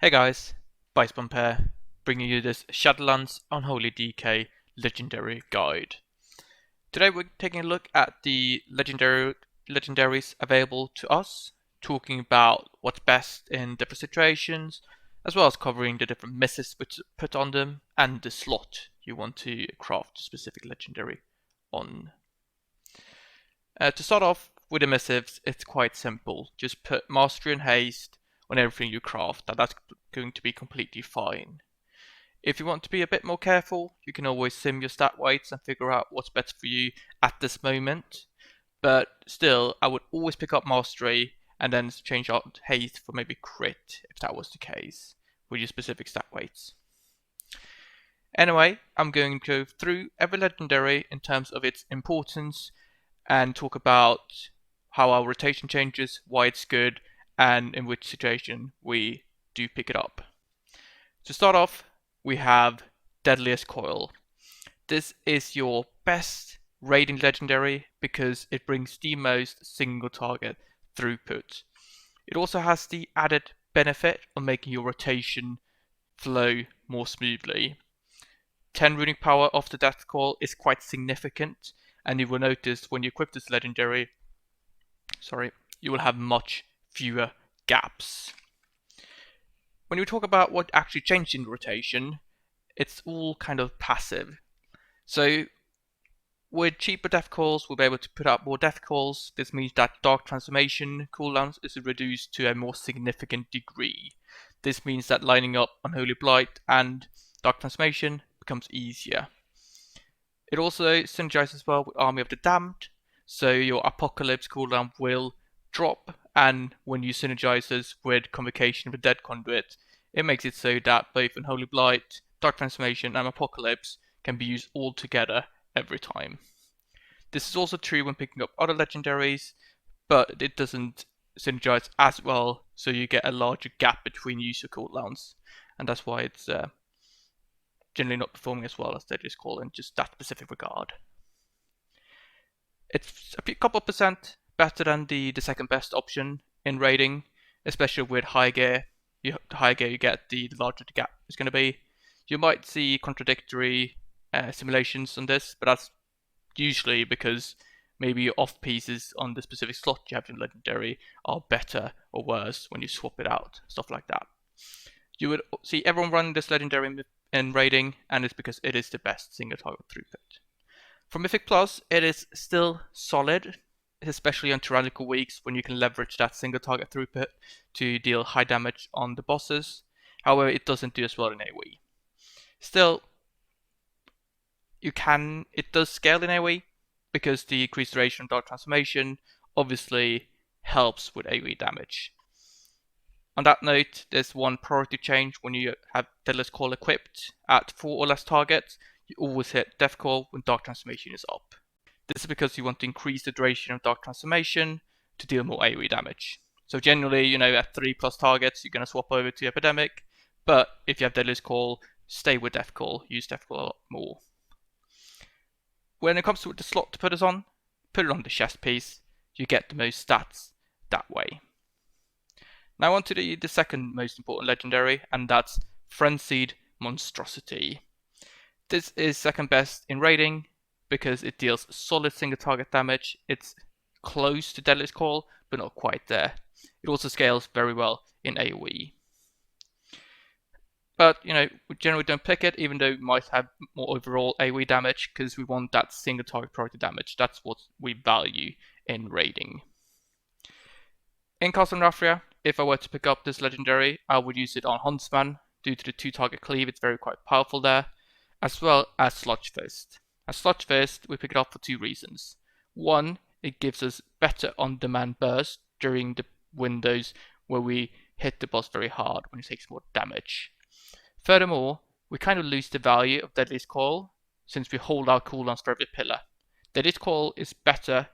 Hey guys, Bicebump here, bringing you this Shadowlands Unholy DK Legendary Guide. Today we're taking a look at the legendaries available to us, talking about what's best in different situations, as well as covering the different missives which put on them and the slot you want to craft a specific legendary on. To start off with the missives, it's quite simple. Just put Mastery and Haste on everything you craft, that's going to be completely fine. If you want to be a bit more careful, you can always sim your stat weights and figure out what's better for you at this moment. But still, I would always pick up Mastery and then change out Haste for maybe Crit, if that was the case, with your specific stat weights. Anyway, I'm going to go through every legendary in terms of its importance and talk about how our rotation changes, why it's good, and in which situation we do pick it up. To start off, we have Deadliest Coil. This is your best raiding legendary because it brings the most single target throughput. It also has the added benefit of making your rotation flow more smoothly. 10 runic power off the Death Coil is quite significant, and you will notice when you equip this legendary, you will have much fewer gaps. When you talk about what actually changed in rotation, it's all kind of passive. So with cheaper death calls, we'll be able to put out more death calls. This means that dark transformation cooldown is reduced to a more significant degree. This means that lining up Unholy Blight and dark transformation becomes easier. It also synergizes well with Army of the Damned, so your Apocalypse cooldown will drop, and when you synergize this with Convocation with Dead Conduit, it makes it so that both Unholy Blight, Dark Transformation, and Apocalypse can be used all together every time. This is also true when picking up other legendaries, but it doesn't synergize as well, so you get a larger gap between user cooldowns, and that's why it's generally not performing as well as Deadliest Coil in just that specific regard. It's a couple of percent better than the second best option in raiding, especially with high gear. The higher gear you get, the larger the gap is going to be. You might see contradictory simulations on this, but that's usually because maybe your off pieces on the specific slot you have in legendary are better or worse when you swap it out, stuff like that. You would see everyone running this legendary in raiding, and it's because it is the best single target throughput. For Mythic Plus, it is still solid, especially on tyrannical weeks when you can leverage that single target throughput to deal high damage on the bosses. However, it doesn't do as well in AoE. Still, it does scale in AoE because the increased duration of Dark Transformation obviously helps with AoE damage. On that note, there's one priority change when you have Deadliest Coil equipped at 4 or less targets. You always hit Death Coil when Dark Transformation is up. This is because you want to increase the duration of Dark Transformation to deal more AoE damage. So generally, at 3+ targets, you're going to swap over to Epidemic, but if you have Deadliest Coil, stay with Death Coil, use Death Coil a lot more. When it comes to the slot to put it on the chest piece, you get the most stats that way. Now on to the second most important legendary, and that's Frenzied Monstrosity. This is second best in raiding because it deals solid single target damage. It's close to Deadliest Coil, but not quite there. It also scales very well in AoE. But, we generally don't pick it, even though it might have more overall AoE damage, because we want that single target priority damage. That's what we value in raiding. In Castle Raphria, if I were to pick up this legendary, I would use it on Huntsman. Due to the 2-target cleave, it's very quite powerful there, as well as Sludge Fist. As Sludge Fist, we pick it up for 2 reasons. One, it gives us better on-demand burst during the windows where we hit the boss very hard when it takes more damage. Furthermore, we kind of lose the value of Deadliest Coil since we hold our cooldowns for every pillar. Deadliest Coil is better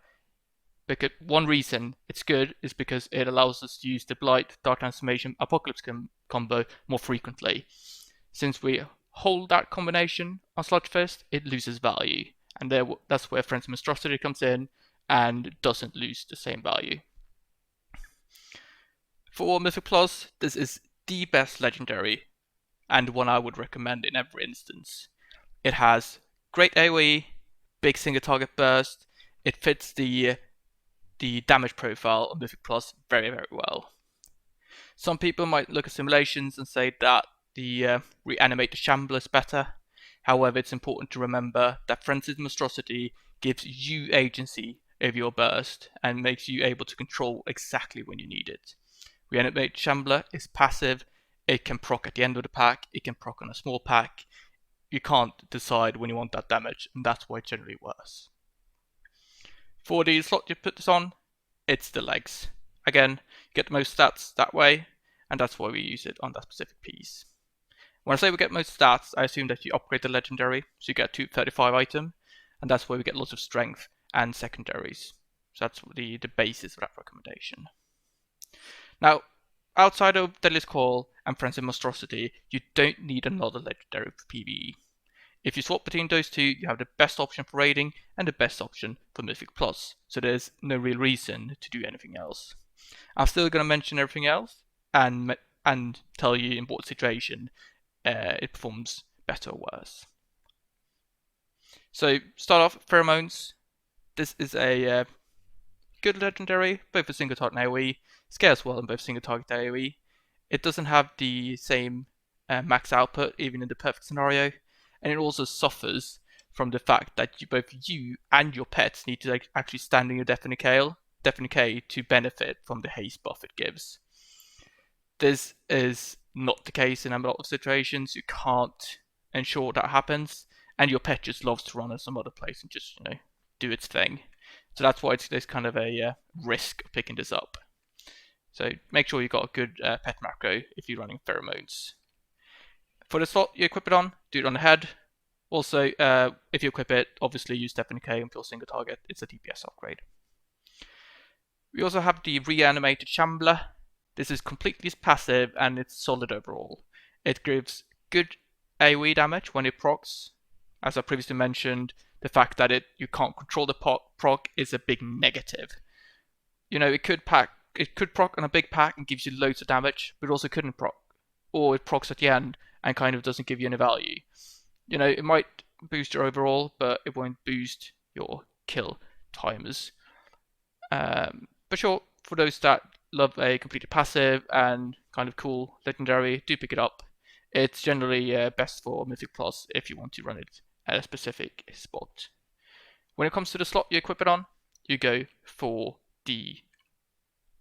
because one reason it's good is because it allows us to use the Blight, Dark Transformation, Apocalypse combo more frequently. Since we hold that combination on Sludge Fist, it loses value, and that's where Frenzied Monstrosity comes in and doesn't lose the same value. For Mythic Plus, this is the best legendary, and one I would recommend in every instance. It has great AoE, big single target burst, it fits the damage profile of Mythic Plus very, very well. Some people might look at simulations and say that the reanimate the Shambler is better. However, it's important to remember that Frenzied Monstrosity gives you agency over your burst and makes you able to control exactly when you need it. Reanimate Shambler is passive, it can proc at the end of the pack, it can proc on a small pack. You can't decide when you want that damage, and that's why it generally works. For the slot you put this on, it's the legs. Again, you get the most stats that way, and that's why we use it on that specific piece. When I say we get most stats, I assume that you upgrade the legendary, so you get a 235 item, and that's where we get lots of strength and secondaries. So that's the basis of that recommendation. Now, outside of Deadliest Coil and Frenzied Monstrosity, you don't need another legendary for PvE. If you swap between those two, you have the best option for raiding and the best option for Mythic Plus, so there's no real reason to do anything else. I'm still going to mention everything else and tell you in what situation it performs better or worse. So start off, Pheromones. This is a good legendary, both for single target and AoE, scales well in both single target and AoE. It doesn't have the same max output even in the perfect scenario, and it also suffers from the fact that both you and your pets need to actually stand in your Death and Decay to benefit from the haste buff it gives. This is not the case in a lot of situations. You can't ensure that happens, and your pet just loves to run at some other place and just do its thing. So that's why there's kind of a risk of picking this up. So make sure you've got a good pet macro if you're running Pheromones. For the slot you equip it on, do it on the head. Also, if you equip it, obviously use Death and Decay until single target. It's a DPS upgrade. We also have the Reanimated Shambler. This is completely passive and it's solid overall. It gives good AoE damage when it procs. As I previously mentioned, the fact that you can't control the proc is a big negative. It could proc on a big pack and gives you loads of damage, but it also couldn't proc. Or it procs at the end and kind of doesn't give you any value. It might boost your overall, but it won't boost your kill timers. But sure, for those that love a completely passive and kind of cool legendary, do pick it up. It's generally best for Mythic Plus if you want to run it at a specific spot. When it comes to the slot you equip it on, you go for the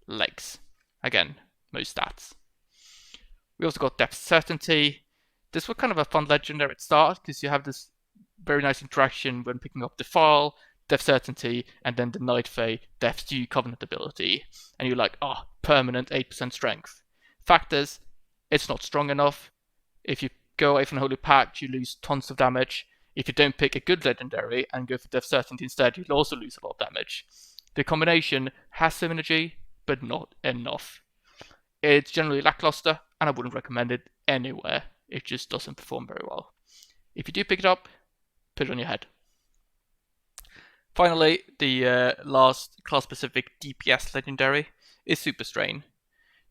legs. Again, most stats. We also got Depth Certainty. This was kind of a fun legendary at start because you have this very nice interaction when picking up Defile, Depth Certainty, and then the Night Fae Death Due Covenant ability. And you're like, permanent 8% strength. Fact is, it's not strong enough. If you go away from the Holy Pact, you lose tons of damage. If you don't pick a good legendary and go for Depth Certainty instead, you'll also lose a lot of damage. The combination has synergy, but not enough. It's generally lackluster, and I wouldn't recommend it anywhere. It just doesn't perform very well. If you do pick it up, put it on your head. Finally, the last class-specific DPS legendary is Super Strain.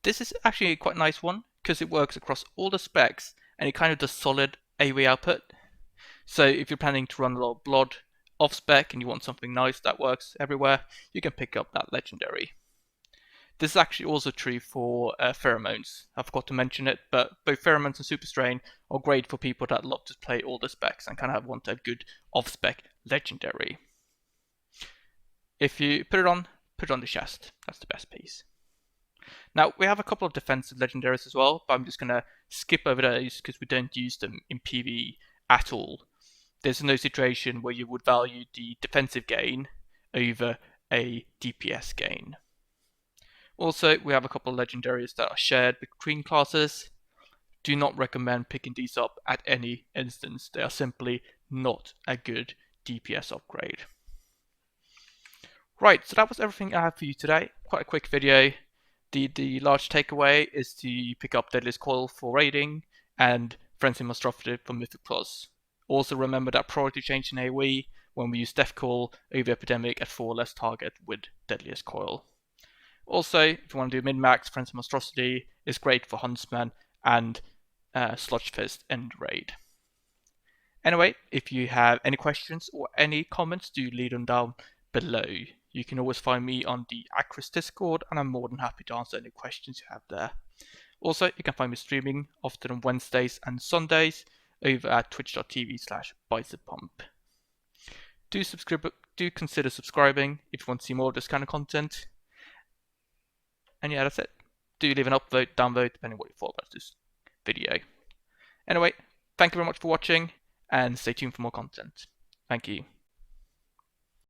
This is actually quite a nice one because it works across all the specs and it kind of does solid AoE output. So if you're planning to run a lot of blood off spec and you want something nice that works everywhere, you can pick up that legendary. This is actually also true for Pheromones. I forgot to mention it, but both Pheromones and Super Strain are great for people that love to play all the specs and kind of want a good off-spec legendary. If you put it on the chest. That's the best piece. Now, we have a couple of defensive legendaries as well, but I'm just going to skip over those because we don't use them in PvE at all. There's no situation where you would value the defensive gain over a DPS gain. Also, we have a couple of legendaries that are shared between classes. Do not recommend picking these up at any instance. They are simply not a good DPS upgrade. Right, so that was everything I have for you today. Quite a quick video. The large takeaway is to pick up Deadliest Coil for raiding and Frenzied Monstrosity for Mythic Plus. Also remember that priority change in AoE when we use Death Coil over Epidemic at 4 less target with Deadliest Coil. Also, if you want to do min-max, Frenzied Monstrosity is great for Huntsman and Sludge Fist and Raid. Anyway, if you have any questions or any comments, do leave them down below. You can always find me on the Acris Discord, and I'm more than happy to answer any questions you have there. Also, you can find me streaming often on Wednesdays and Sundays over at twitch.tv/biceppump. Do consider subscribing if you want to see more of this kind of content. And yeah, that's it. Do leave an upvote, downvote, depending on what you thought about this video. Anyway, thank you very much for watching, and stay tuned for more content. Thank you.